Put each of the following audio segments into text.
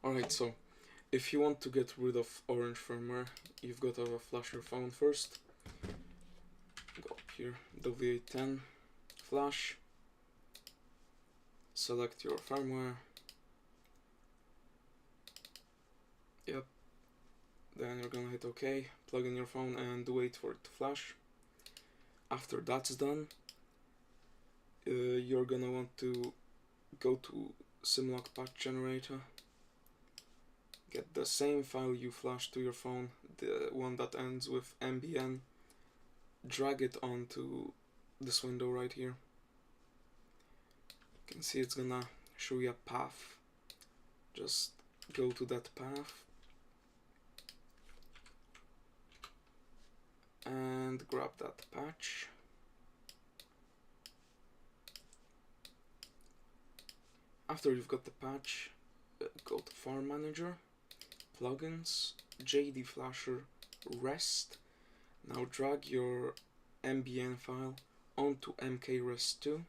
Alright, so if you want to get rid of orange firmware, you've got to flash your phone first. Go up here, W810, flash, select your firmware. Yep. Then you're gonna hit OK, plug in your phone and wait for it to flash. After that's done, you're gonna want to go to SIMLockPatchGen, get the same file you flashed to your phone, the one that ends with MBN, drag it onto this window right here. You can see it's gonna show you a path. Just go to that path and grab that patch. After you've got the patch, go to Far Manager, Plugins, JD Flasher, Rest. Now drag your MBN file onto mkrest2.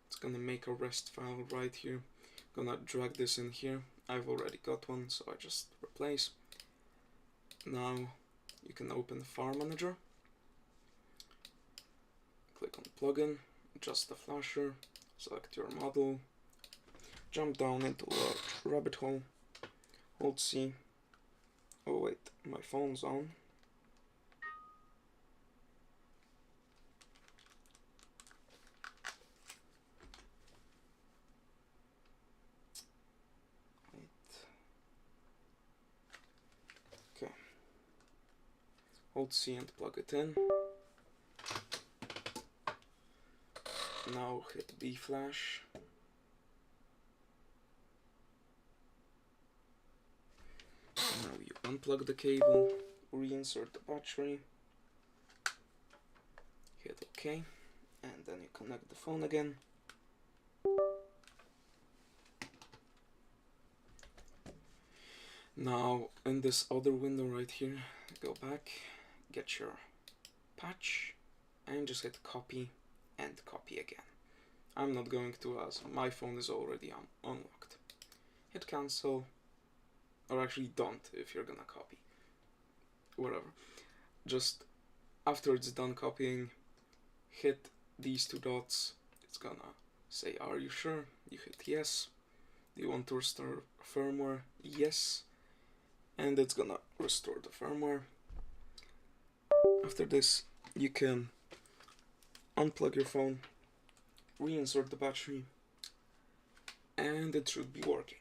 It's gonna make a rest file right here. Gonna drag this in here. I've already got one, so I just replace. Now you can open the Far Manager, click on plugin, adjust the flasher, select your model, jump down into a rabbit hole, hold C. Oh wait, my phone's on. Wait. Okay. Hold C and plug it in. Now hit B flash. Now you unplug the cable, reinsert the battery, hit OK, and then you connect the phone again. Now in this other window right here, go back, get your patch, and just hit copy and copy again. I'm not going to, as my phone is already unlocked. Hit cancel, or actually don't if you're gonna copy. Whatever. Just after it's done copying, hit these two dots. It's gonna say, are you sure? You hit yes. Do you want to restore firmware? Yes. And it's gonna restore the firmware. After this, you can unplug your phone, reinsert the battery, and it should be working.